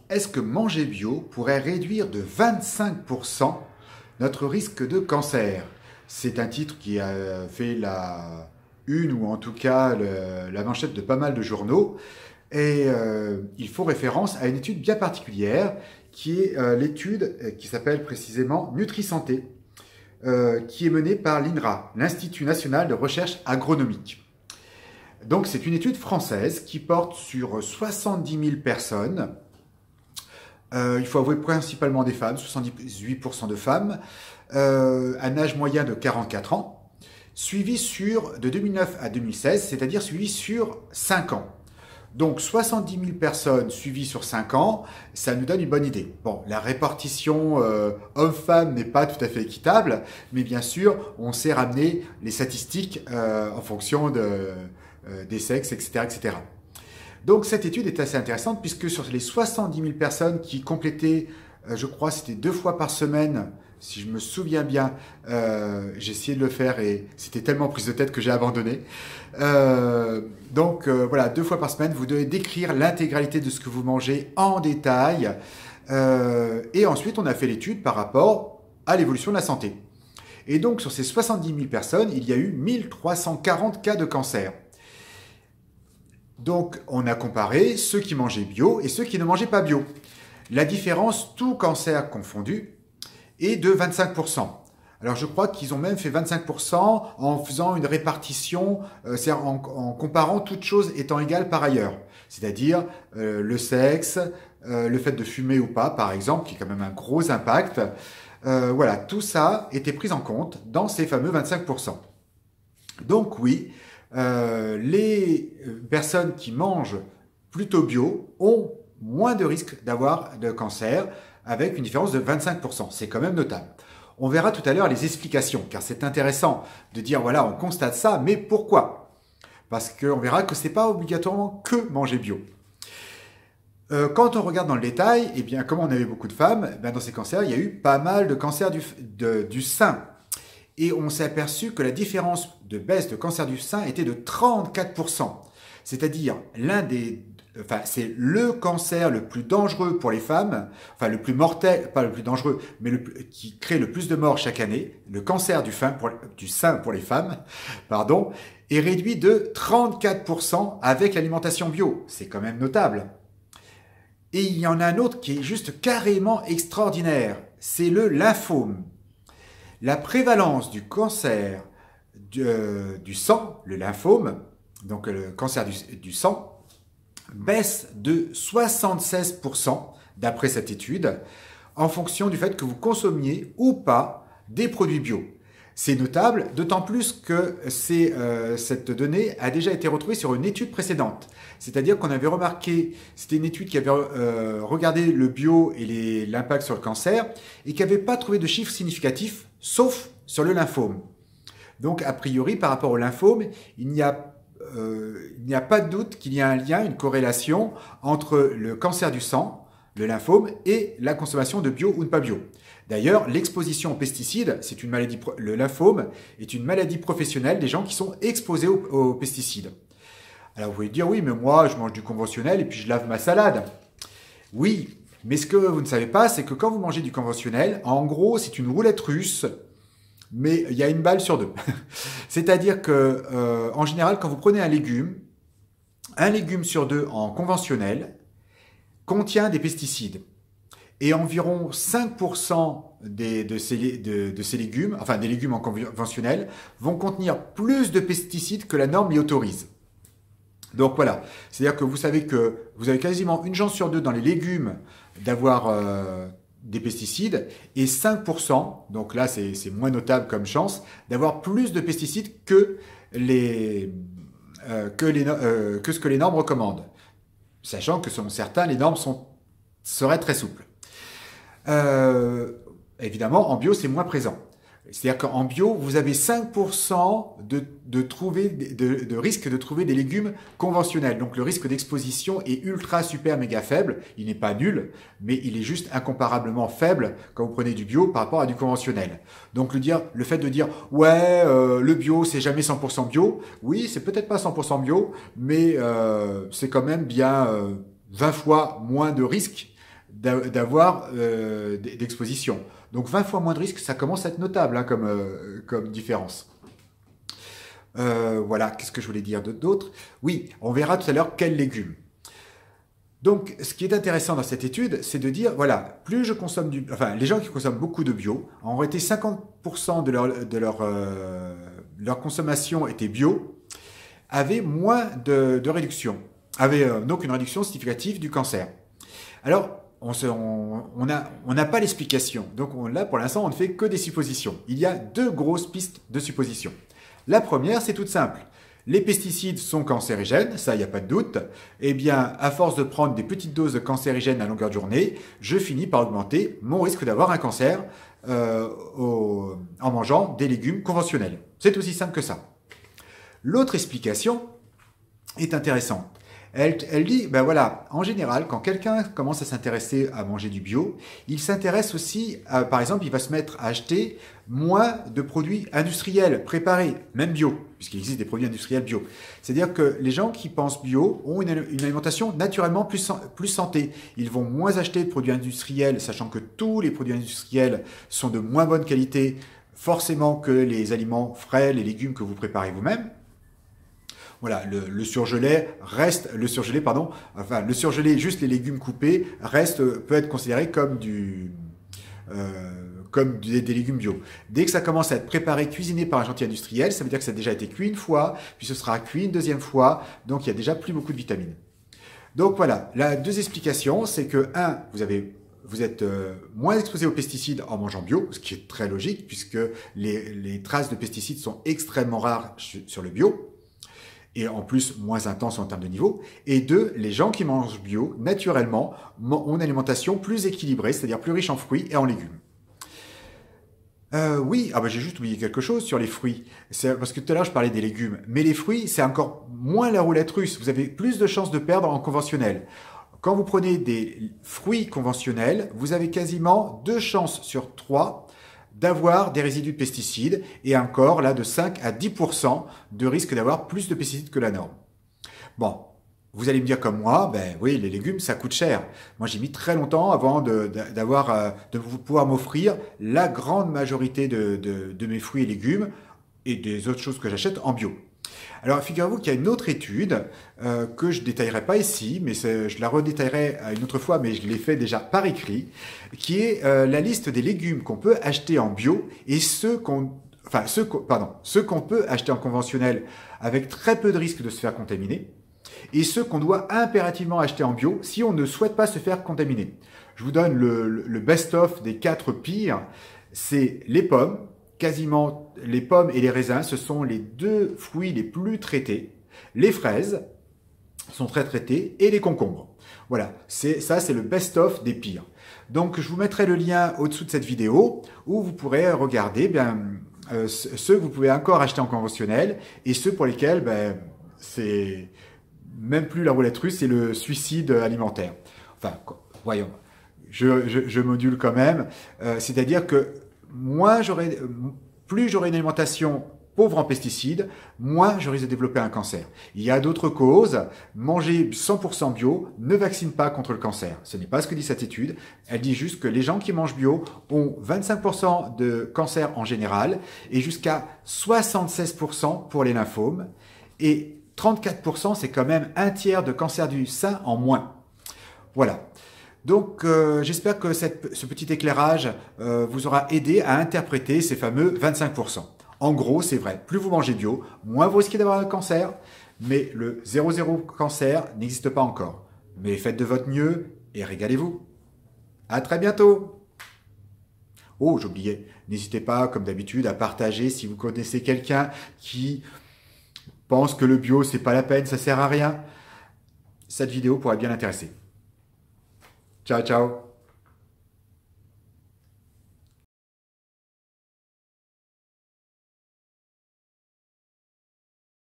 Est-ce que manger bio pourrait réduire de 25% notre risque de cancer? C'est un titre qui a fait la une ou en tout cas la manchette de pas mal de journaux. Et il faut référence à une étude bien particulière qui est l'étude qui s'appelle précisément NutriSanté, qui est menée par l'INRA, l'Institut National de Recherche Agronomique. Donc c'est une étude française qui porte sur 70 000 personnes. Il faut avouer principalement des femmes, 78% de femmes, un âge moyen de 44 ans, suivi de 2009 à 2016, c'est-à-dire suivi sur 5 ans. Donc 70 000 personnes suivies sur 5 ans, ça nous donne une bonne idée. Bon, la répartition homme-femme n'est pas tout à fait équitable, mais bien sûr, on sait ramener les statistiques en fonction des sexes, etc., etc. Donc cette étude est assez intéressante puisque sur les 70 000 personnes qui complétaient, je crois c'était 2 fois par semaine, si je me souviens bien, j'ai essayé de le faire et c'était tellement prise de tête que j'ai abandonné. Voilà, 2 fois par semaine, vous devez décrire l'intégralité de ce que vous mangez en détail. Et ensuite, on a fait l'étude par rapport à l'évolution de la santé. Et donc sur ces 70 000 personnes, il y a eu 1340 cas de cancer. Donc, on a comparé ceux qui mangeaient bio et ceux qui ne mangeaient pas bio. La différence, tout cancer confondu, est de 25%. Alors, je crois qu'ils ont même fait 25% en faisant une répartition, c'est-à-dire en comparant toutes choses étant égales par ailleurs. C'est-à-dire le sexe, le fait de fumer ou pas, par exemple, qui est quand même un gros impact. Voilà, tout ça était pris en compte dans ces fameux 25%. Donc oui, les personnes qui mangent plutôt bio ont moins de risques d'avoir de cancer avec une différence de 25%. C'est quand même notable. On verra tout à l'heure les explications, car c'est intéressant de dire, voilà, on constate ça, mais pourquoi? Parce qu'on verra que ce n'est pas obligatoirement que manger bio. Quand on regarde dans le détail, eh bien, comme on avait beaucoup de femmes, ben, dans ces cancers, il y a eu pas mal de cancers du sein. Et on s'est aperçu que la différence de baisse de cancer du sein était de 34%. C'est-à-dire c'est le cancer le plus dangereux pour les femmes, enfin le plus mortel, pas le plus dangereux, mais qui crée le plus de morts chaque année, le cancer du sein pour les femmes, pardon, est réduit de 34% avec l'alimentation bio. C'est quand même notable. Et il y en a un autre qui est juste carrément extraordinaire, c'est le lymphome. La prévalence du cancer du sang, le lymphome, donc le cancer du sang, baisse de 76% d'après cette étude, en fonction du fait que vous consommiez ou pas des produits bio. C'est notable, d'autant plus que cette donnée a déjà été retrouvée sur une étude précédente. C'est-à-dire qu'on avait remarqué, c'était une étude qui avait regardé le bio et l'impact sur le cancer, et qui n'avait pas trouvé de chiffres significatifs, sauf sur le lymphome. Donc, a priori, par rapport au lymphome, il n'y a pas de doute qu'il y a un lien, une corrélation entre le cancer du sang, le lymphome, et la consommation de bio ou de pas bio. D'ailleurs, l'exposition aux pesticides, le lymphome est une maladie professionnelle des gens qui sont exposés aux pesticides. Alors vous pouvez dire, oui, mais moi, je mange du conventionnel et puis je lave ma salade. Oui, mais ce que vous ne savez pas, c'est que quand vous mangez du conventionnel, en gros, c'est une roulette russe, mais il y a une balle sur deux. C'est-à-dire que, en général, quand vous prenez un légume sur 2 en conventionnel contient des pesticides. Et environ 5% de ces légumes, enfin des légumes en conventionnel, vont contenir plus de pesticides que la norme l'y autorise. Donc voilà, c'est-à-dire que vous savez que vous avez quasiment une chance sur 2 dans les légumes d'avoir des pesticides et 5%, donc là c'est moins notable comme chance, d'avoir plus de pesticides que ce que les normes recommandent. Sachant que selon certains, les normes seraient très souples. Évidemment, en bio, c'est moins présent. C'est-à-dire qu'en bio, vous avez 5% de risque de trouver des légumes conventionnels. Donc le risque d'exposition est ultra, super, méga faible. Il n'est pas nul, mais il est juste incomparablement faible quand vous prenez du bio par rapport à du conventionnel. Donc le fait de dire « ouais, le bio, c'est jamais 100% bio », oui, c'est peut-être pas 100% bio, mais c'est quand même bien 20 fois moins de risque d'avoir d'exposition. Donc 20 fois moins de risque, ça commence à être notable hein, comme différence. Voilà, qu'est-ce que je voulais dire d'autre? Oui, on verra tout à l'heure quels légumes. Donc, ce qui est intéressant dans cette étude, c'est de dire, voilà, plus je consomme les gens qui consomment beaucoup de bio, en réalité 50% leur consommation était bio, avaient moins de réduction, avaient donc une réduction significative du cancer. Alors, on n'a pas l'explication. Donc là, pour l'instant, on ne fait que des suppositions. Il y a deux grosses pistes de suppositions. La première, c'est toute simple. Les pesticides sont cancérigènes, ça, il n'y a pas de doute. Eh bien, à force de prendre des petites doses de cancérigènes à longueur de journée, je finis par augmenter mon risque d'avoir un cancer en mangeant des légumes conventionnels. C'est aussi simple que ça. L'autre explication est intéressante. Elle dit, ben voilà, en général, quand quelqu'un commence à s'intéresser à manger du bio, il s'intéresse aussi, par exemple, il va se mettre à acheter moins de produits industriels, préparés, même bio, puisqu'il existe des produits industriels bio. C'est-à-dire que les gens qui pensent bio ont une alimentation naturellement plus santé. Ils vont moins acheter de produits industriels, sachant que tous les produits industriels sont de moins bonne qualité, forcément que les aliments frais, les légumes que vous préparez vous-même. Voilà, le surgelé, juste les légumes coupés, peut être considéré comme des légumes bio. Dès que ça commence à être préparé, cuisiné par un chantier industriel, ça veut dire que ça a déjà été cuit une fois, puis ce sera cuit une deuxième fois, donc il y a déjà plus beaucoup de vitamines. Donc voilà, la deuxième explication, c'est que, vous êtes moins exposé aux pesticides en mangeant bio, ce qui est très logique, puisque les traces de pesticides sont extrêmement rares sur le bio, et en plus moins intense en termes de niveau. Et deux, les gens qui mangent bio, naturellement, ont une alimentation plus équilibrée, c'est-à-dire plus riche en fruits et en légumes. Oui, j'ai juste oublié quelque chose sur les fruits. Parce que tout à l'heure, je parlais des légumes. Mais les fruits, c'est encore moins la roulette russe. Vous avez plus de chances de perdre en conventionnel. Quand vous prenez des fruits conventionnels, vous avez quasiment 2 chances sur 3 d'avoir des résidus de pesticides et encore là de 5 à 10% de risque d'avoir plus de pesticides que la norme. Bon, vous allez me dire comme moi, ben oui, les légumes, ça coûte cher. Moi, j'ai mis très longtemps avant de pouvoir m'offrir la grande majorité de mes fruits et légumes et des autres choses que j'achète en bio. Alors, figurez-vous qu'il y a une autre étude que je ne détaillerai pas ici, mais je la redétaillerai une autre fois, mais je l'ai fait déjà par écrit, qui est la liste des légumes qu'on peut acheter en bio et ceux qu'on peut acheter en conventionnel avec très peu de risque de se faire contaminer et ceux qu'on doit impérativement acheter en bio si on ne souhaite pas se faire contaminer. Je vous donne le best-of des 4 pires. C'est les pommes. Quasiment les pommes et les raisins, ce sont les 2 fruits les plus traités. Les fraises sont très traitées et les concombres. Voilà, c'est le best-of des pires. Donc je vous mettrai le lien au-dessous de cette vidéo où vous pourrez regarder ceux que vous pouvez encore acheter en conventionnel et ceux pour lesquels c'est même plus la roulette russe, c'est le suicide alimentaire. Enfin, voyons, je module quand même. C'est-à-dire que plus j'aurai une alimentation pauvre en pesticides, moins je risque de développer un cancer. Il y a d'autres causes. Manger 100% bio ne vaccine pas contre le cancer. Ce n'est pas ce que dit cette étude. Elle dit juste que les gens qui mangent bio ont 25% de cancer en général et jusqu'à 76% pour les lymphomes. Et 34%, c'est quand même un tiers de cancer du sein en moins. Voilà. Donc, j'espère que ce petit éclairage vous aura aidé à interpréter ces fameux 25%. En gros, c'est vrai, plus vous mangez bio, moins vous risquez d'avoir un cancer, mais le 0,0 cancer n'existe pas encore. Mais faites de votre mieux et régalez-vous. À très bientôt. Oh, j'oubliais, n'hésitez pas, comme d'habitude, à partager si vous connaissez quelqu'un qui pense que le bio, c'est pas la peine, ça sert à rien. Cette vidéo pourrait bien l'intéresser. Ciao, ciao.